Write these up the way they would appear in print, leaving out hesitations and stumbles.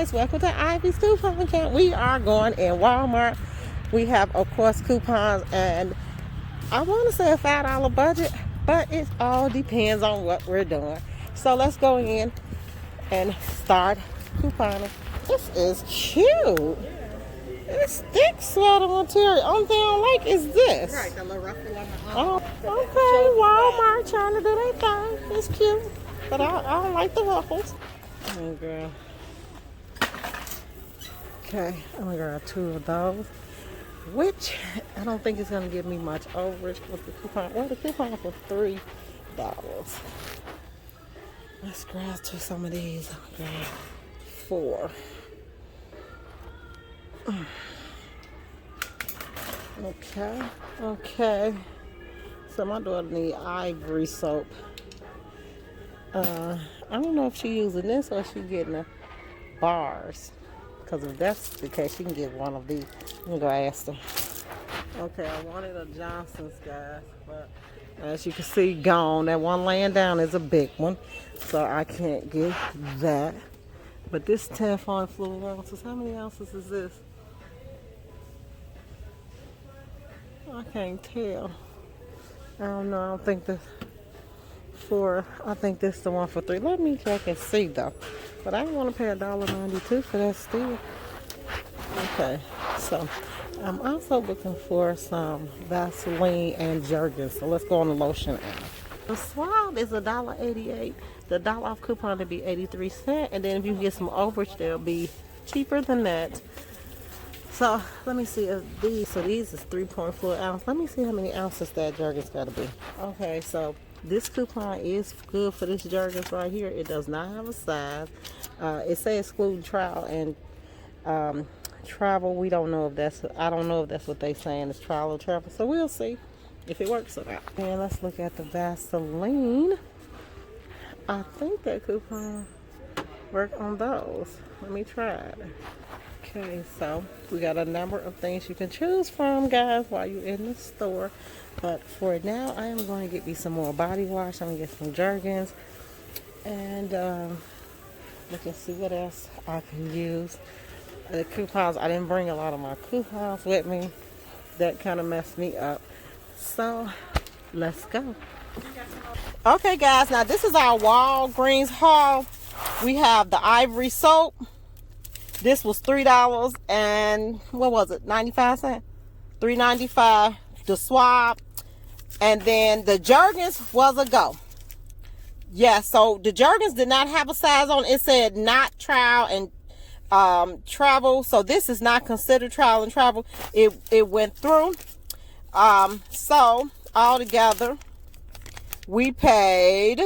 guys, welcome to Ivy's Coupon Camp. We are going in Walmart. We have, of course, coupons, and I want to say a $5 budget, but it all depends on what we're doing. So let's go in and start couponing. This is cute. It's thick sweater material. Only thing I don't like is this. Right, the little ruffle on the Oh, okay. Walmart trying to do their thing. It's cute, but I don't like the ruffles. Oh, girl. Okay, I'm gonna grab 2 of those, which I don't think is gonna give me much overage with the coupon. Well, the coupon for $3. Let's grab some of these. I'll grab 4. Okay. So my daughter needs ivory soap. I don't know if she's using this or she getting the bars. Because if that's the case, she can get one of these. Let me go ask them. Okay, I wanted a Johnson's, guys, but as you can see, gone. That one laying down is a big one, so I can't get that. But this 10 fine fluid ounces, how many ounces is this? I can't tell. I don't know. I don't think this I think this is the one for 3. Let me check and see though. But I don't want to pay $1.92 for that still. Okay, so I'm also looking for some Vaseline and Jergens. So let's go on the lotion aisle. The swab is $1.88. The dollar off coupon will be 83 cents. And then if you get some overage, they'll be cheaper than that. So let me see if these is 3.4 ounce. Let me see how many ounces that Jergens got to be. Okay, so this coupon is good for this Jergens right here. It does not have a size. It says exclude trial and travel. We don't know if that's, I don't know if that's what they saying is trial or travel. So we'll see if it works or not. And let's look at the Vaseline. I think that coupon worked on those. Let me try it. Okay, so we got a number of things you can choose from, guys, while you're in the store. But for now, I am going to get me some more body wash. I'm going to get some Jergens. And we can see what else I can use. The coupons, I didn't bring a lot of my coupons with me. That kind of messed me up. So, let's go. Okay, guys, now this is our Walgreens haul. We have the ivory soap. This was $3 and what was it? 95 cents? $3.95. The swab. And then the Jergens was a go. Yeah, so the Jergens did not have a size on it. It said not trial and travel. So this is not considered trial and travel. It went through. So all together we paid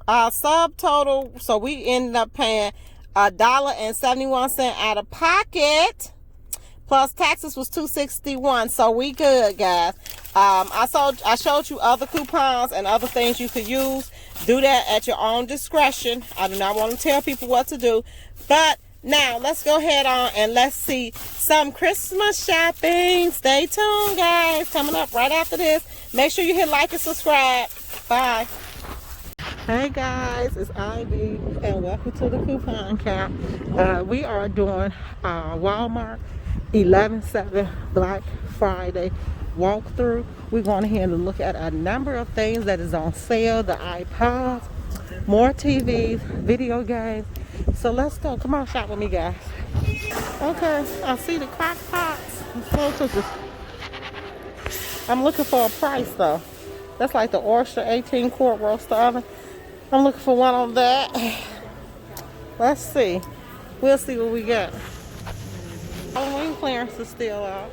subtotal, so we ended up paying $1.71 out of pocket, plus taxes was $2.61. So we good, guys. I showed you other coupons and other things you could use. Do that at your own discretion. I do not want to tell people what to do. But now let's go ahead on and let's see some Christmas shopping. Stay tuned, guys. Coming up right after this. Make sure you hit like and subscribe. Bye. Hey guys, it's Ivy and welcome to the coupon camp. We are doing Walmart 11/7 Black Friday walkthrough. We're going ahead and look at a number of things that is on sale. The iPods, more TVs, video games. So let's go. Come on, shop with me, guys. Okay, I see the crock pots. I'm looking for a price though. That's like the Oyster 18-quart roaster oven. I'm looking for one on that. Let's see. We'll see what we got. Halloween clearance is still out.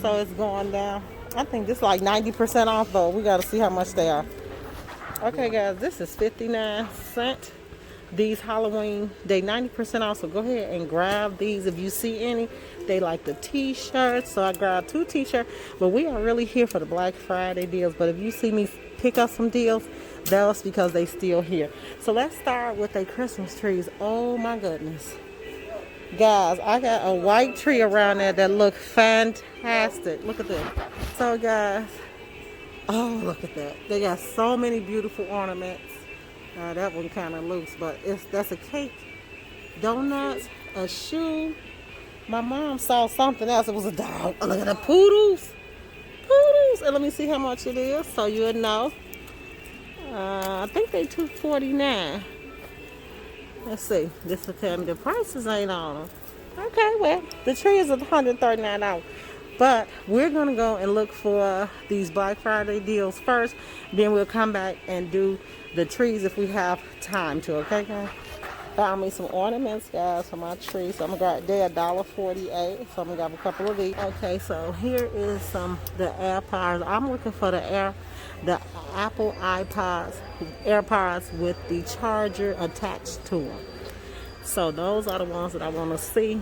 So it's going down. I think this is like 90% off though. We got to see how much they are. Okay guys, this is 59 cents. These Halloween, they 90% off. So go ahead and grab these if you see any. They like the t-shirts. So I grabbed 2 t-shirts. But we are really here for the Black Friday deals. But if you see me pick up some deals, that's because they still here. So let's start with the Christmas trees. Oh my goodness. Guys, I got a white tree around there that looks fantastic. Look at this. So guys, oh look at that. They got so many beautiful ornaments. That one kind of loose, but that's a cake, donuts, a shoe. My mom saw something else. It was a dog. Oh, look at the poodles. Poodles. And let me see how much it is so you'll know. I think they $2.49. Let's see. This will tell me the prices ain't on them. Okay, well, the tree is $139. But we're going to go and look for these Black Friday deals first. Then we'll come back and do the trees if we have time to. Okay, guys? Found me some ornaments, guys, for my tree. So I'm gonna they're $1.48. So I'm gonna grab a couple of these. Okay, so here is the AirPods. I'm looking for the Apple AirPods with the charger attached to them. So those are the ones that I want to see.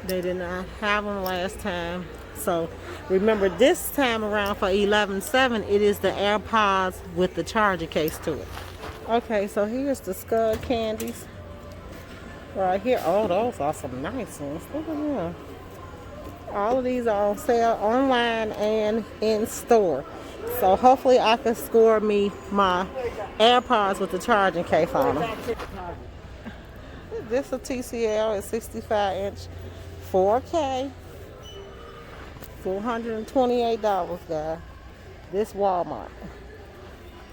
They did not have them last time. So remember, this time around for 11.7, it is the AirPods with the charger case to it. Okay, so here's the Scud candies. Right here. Oh, those are some nice ones. Look at them. All of these are on sale online and in store. So hopefully I can score me my AirPods with the charging case on them. This is a TCL. It's 65-inch 4K. $428, guys. This Walmart.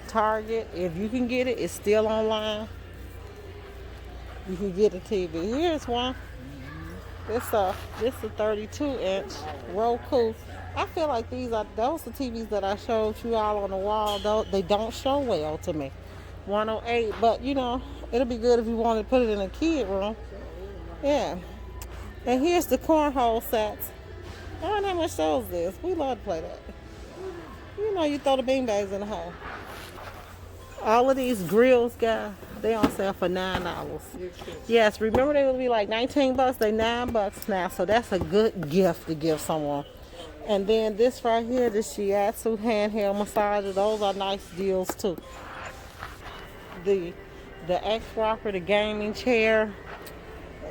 Target, if you can get it, it's still online. You can get a TV. Here's one. This is a 32-inch Roku. I feel like those are the TVs that I showed you all on the wall. Though they don't show well to me. 108, but you know, it'll be good if you want to put it in a kid room. Yeah. And here's the cornhole sets. I don't know how much those is. We love to play that. You know, you throw the beanbags in the hole. All of these grills, guys, they on sale for $9. Yes, remember they would be like $19. They $9 now, so that's a good gift to give someone. And then this right here, the shiatsu handheld massager, those are nice deals too. The X rocker, the gaming chair,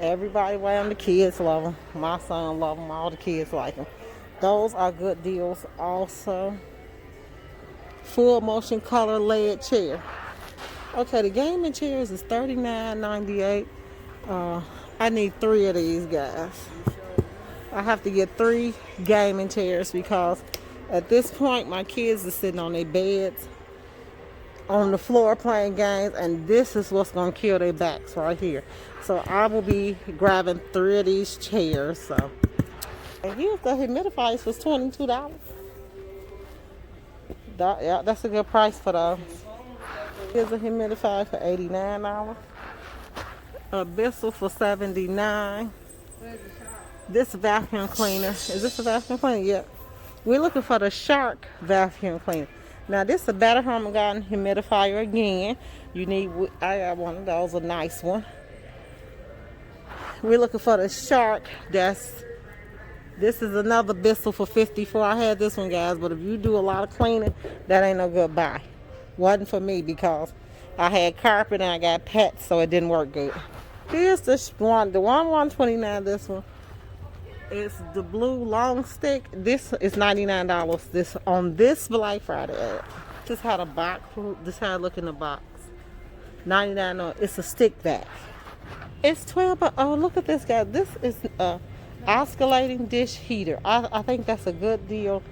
everybody wear them. The kids love them. My son love them. All the kids like them. Those are good deals also. Full motion color LED chair. Okay, the gaming chairs is $39.98. I need 3 of these, guys. I have to get 3 gaming chairs because at this point my kids are sitting on their beds on the floor playing games, and this is what's gonna kill their backs right here. So I will be grabbing 3 of these chairs. So, and here's the humidifiers was $22. Yeah, that's a good price for those. Here's a humidifier for $89. A Bissell for $79. This vacuum cleaner. Is this a vacuum cleaner? Yeah. We're looking for the Shark vacuum cleaner. Now this is a Better Home & Garden humidifier again. I got one of those, a nice one. We're looking for the Shark. This is another Bissell for $54. I had this one, guys, but if you do a lot of cleaning, that ain't no good buy. Wasn't for me because I had carpet and I got pets, so it didn't work good. Here's the one $129. This one. It's the blue long stick. This is $99. This on this Black Friday ad. This is how the box. This is how I look in the box. $99. It's a stick vac. It's $12. But oh, look at this, guy. This is oscillating dish heater. I think that's a good deal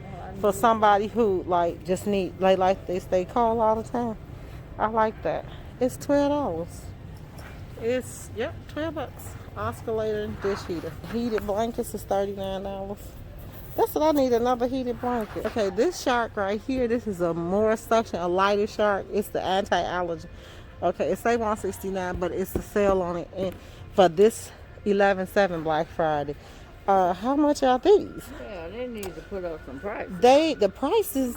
for somebody who just need like they stay cold all the time. I like that. It's $12. It's $12. Oscillator dish heater. Heated blankets is $39. That's what I need, another heated blanket. Okay, this Shark right here, this is a more suction, a lighter Shark. It's the anti-allergen. Okay, it's $169, but it's a sale on it and for this 11/7 Black Friday. How much are these? Yeah, they need to put up some prices. The prices,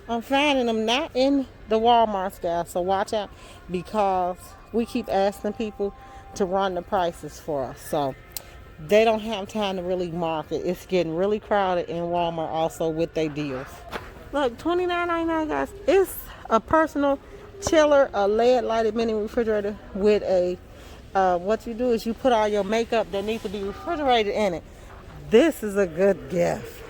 I'm finding them not in the Walmart, guys. So watch out because we keep asking people to run the prices for us. So they don't have time to really market. It's getting really crowded in Walmart also with their deals. Look, $29.99, guys. It's a personal chiller, a LED lighted mini refrigerator with a what you do is you put all your makeup that needs to be refrigerated in it. This is a good gift.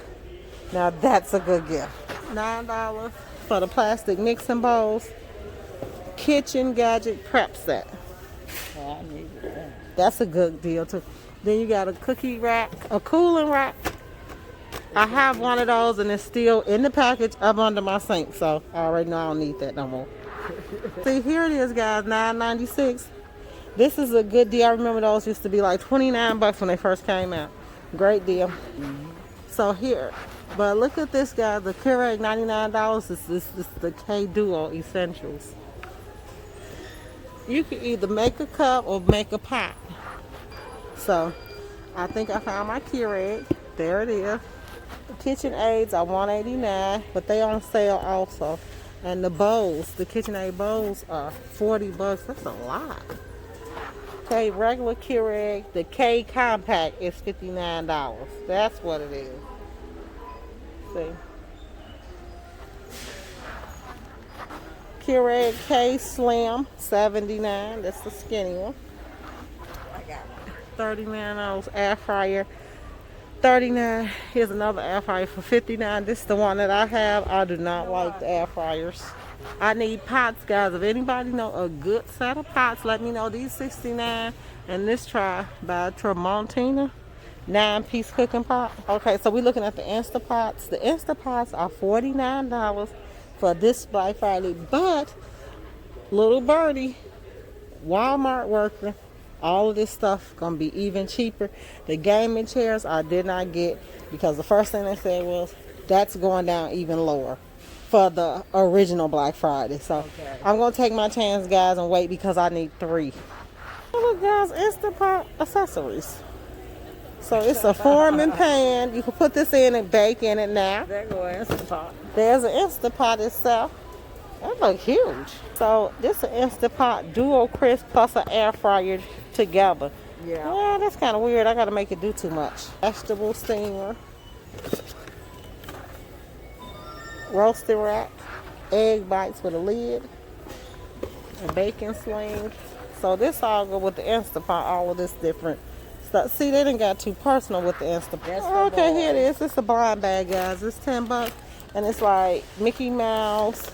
Now that's a good gift. $9 for the plastic mixing bowls. kitchen gadget prep set. Oh, I needed that. That's a good deal too. Then you got a cookie rack, a cooling rack. I have one of those and it's still in the package up under my sink, so I already know I don't need that no more. See, here it is, guys, $9.96. This is a good deal. I remember those used to be like 29 bucks when they first came out. Great deal. So here, but look at this, guys. The Keurig, $99. This is the K Duo Essentials. You can either make a cup or make a pot. So I think I found my Keurig. There it is. The kitchen aids are $189, but they on sale also. And the bowls, the KitchenAid bowls are 40 bucks. That's a lot. Okay, regular Keurig, the K Compact is $59. That's what it is. See. Keurig K Slim, $79. That's the skinny one. I got one. $39 air fryer. $39. Here's another air fryer for $59. This is the one that I have. I do not like the air fryers. I need pots, guys. If anybody know a good set of pots, let me know. These $69, and this try by Tramontina 9-piece cooking pot. Okay, so we're looking at the Instapots. The Instapots are $49 for this Black Friday, but little birdie, Walmart worker, all of this stuff gonna be even cheaper. The gaming chairs I did not get because the first thing they said was that's going down even lower for the original Black Friday. So okay, I'm gonna take my chance, guys, and wait because I need 3. Look, guys, Instapot accessories. So it's a forming pan. You can put this in and bake in it now. There go Instapot. There's an Instapot itself. That looks huge. So this is an Instapot Duo Crisp plus an air fryer together. Yeah. Well, that's kind of weird. I got to make it do too much. Vegetable steamer. Roasted rack. Egg bites with a lid. A bacon sling. So this all go with the Instapot. All of this different stuff. See, they didn't got too personal with the Instapot. Okay, here it is. It's a blind bag, guys. It's 10 bucks. And it's like Mickey Mouse.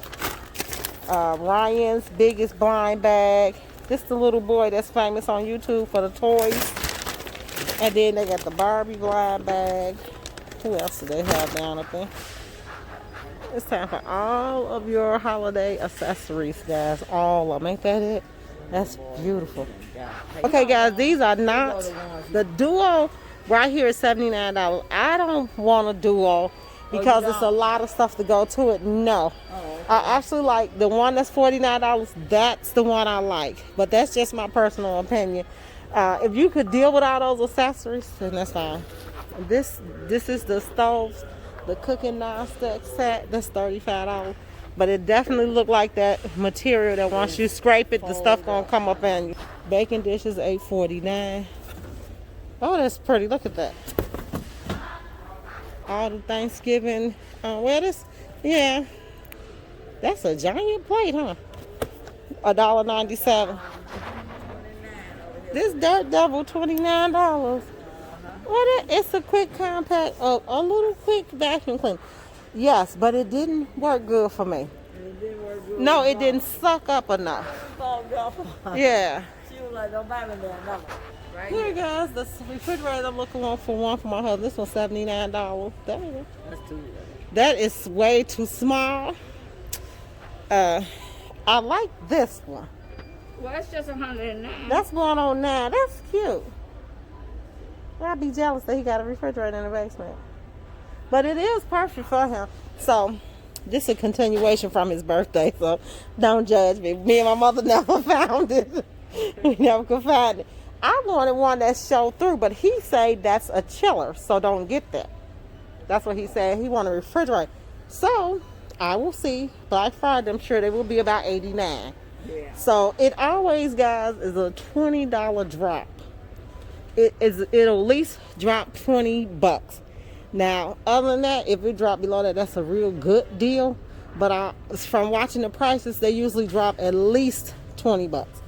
Ryan's biggest blind bag. This is the little boy that's famous on YouTube for the toys. And then they got the Barbie blind bag. Who else do they have down up there? It's time for all of your holiday accessories, guys. All of them. Ain't that it? That's beautiful. Okay, guys, these are not the Duo right here is $79. I don't want a Duo because it's a lot of stuff to go to it. No. I actually like the one that's $49. That's the one I like. But that's just my personal opinion. If you could deal with all those accessories, then that's fine. This is the stoves, the cooking non-stick set. That's $35. But it definitely looked like that material that once you scrape it, the stuff gonna come up in you. Baking dishes, $8.49. Oh, that's pretty. Look at that. All the Thanksgiving. Yeah. That's a giant plate, huh? $1.97. This Dirt Devil, $29. It's a quick compact, a little quick vacuum cleaner. Yes, but it didn't work good for me. It didn't work good. No, it didn't suck up enough. Yeah. She was like, don't buy me that. Right here, guys, the refrigerator I'm looking for one for my husband. This one's $79. There you go. That's too little. That is way too small. I like this one. Well, it's just $109. That's $109. That's cute. I'd be jealous that he got a refrigerator in the basement. But it is perfect for him. So, this is a continuation from his birthday, so don't judge me. Me and my mother never found it. We never could find it. I wanted one that showed through, but he said that's a chiller, so don't get that. That's what he said. He wanted a refrigerator. So, I will see. Black Friday, I'm sure they will be about $89. Yeah. So, it always, guys, is a $20 drop. It'll at least drop 20 bucks. Now, other than that, if it dropped below that, that's a real good deal. But from watching the prices, they usually drop at least 20 bucks.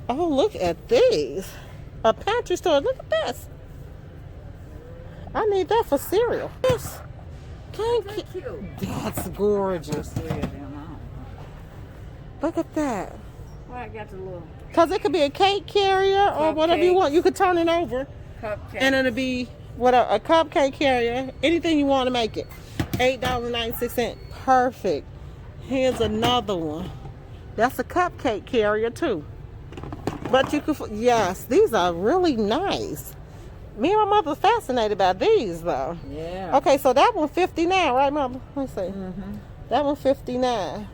Oh, look at these. A pantry store. Look at this. I need that for cereal. Yes. That's gorgeous. Look at that. Why I got the little Because it could be a cake carrier or whatever you want. You could turn it over. cupcake? And it'll be a cupcake carrier. Anything you want to make it. $8.96. Perfect. Here's another one. That's a cupcake carrier too. But you could, yes, these are really nice. Me and my mother fascinated by these though. Yeah. Okay, so that one 59, right, mother? Let's see. Mm-hmm. That one 59.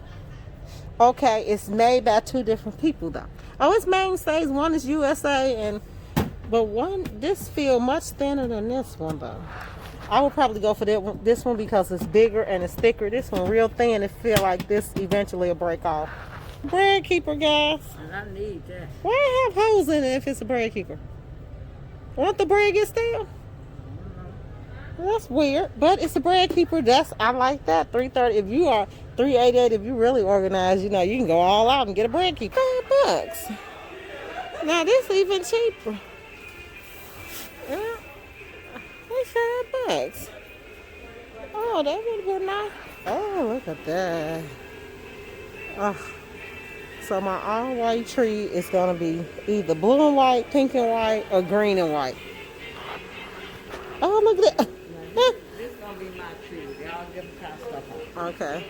Okay, it's made by 2 different people though. Oh, it's mainstays. One is USA, but this feel much thinner than this one though. I would probably go for this one because it's bigger and it's thicker. This one real thin. It feel like this eventually will break off. Bread keeper, guys. And I need that. Why have holes in it if it's a bread keeper? Won't the bread get stale? That's weird, but it's a bread keeper. I like that. $3.30. If you are $3.88, if you really organized, you can go all out and get a bread keeper. $5. Now this even cheaper. Yeah, it's $5. Oh, that would have been nice. Oh, look at that. Oh. So my all white tree is gonna be either blue and white, pink and white, or green and white. Oh, look at that. This is gonna be my tree. They all different kind of stuff on it. Okay.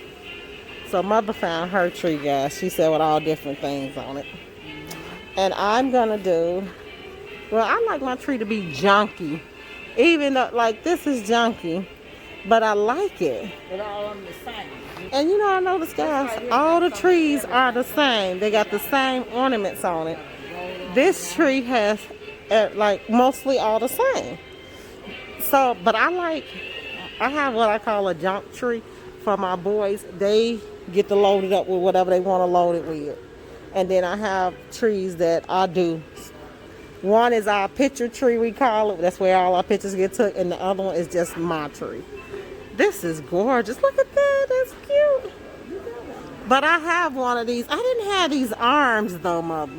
So mother found her tree, guys. She said with all different things on it. And I'm gonna do, well, I like my tree to be junky. Even though, like, this is junky, but I like it. But all of them the same. And I noticed, guys, all the trees are the same. They got the same ornaments on it. This tree has, like, mostly all the same. So, but I have what I call a junk tree for my boys. They get to load it up with whatever they want to load it with. And then I have trees that I do. One is our picture tree, we call it. That's where all our pictures get took. And the other one is just my tree. This is gorgeous. Look at that. That's cute. But I have one of these. I didn't have these arms, though, mother.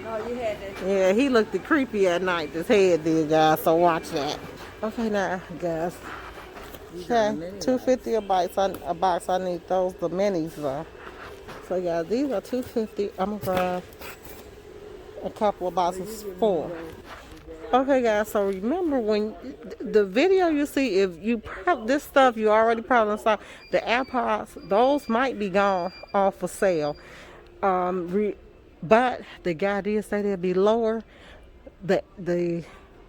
Oh, you had that. Yeah, he looked creepy at night. This head did, guys. So watch that. Okay, now, guys. Okay, $2.50 a box. I need those, the minis, though. So, guys, these are $2.50. I'm going to grab a couple of boxes, 4. Okay, guys, so remember when the video you see, if you this stuff you already probably saw, the AirPods, those might be gone off for sale. But the guy did say they'll be lower. The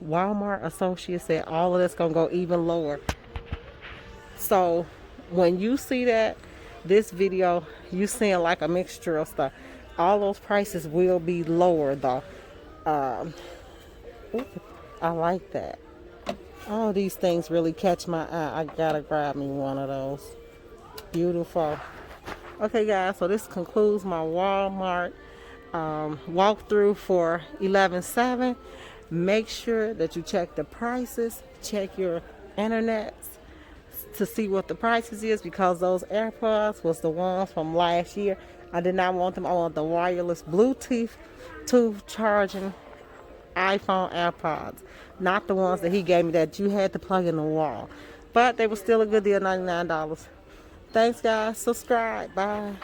Walmart associate said all of that's gonna go even lower. So when you see this video, you seeing like a mixture of stuff. All those prices will be lower though. I like that. All these things really catch my eye. I gotta grab me one of those. Beautiful. Okay, guys, so this concludes my Walmart walkthrough for 11/7. Make sure that you check the prices, check your internet to see what the prices is, because those AirPods was the ones from last year. I did not want them. I want the wireless Bluetooth charging iPhone AirPods, not the ones that he gave me that you had to plug in the wall. But they were still a good deal, $99. Thanks, guys. Subscribe. Bye.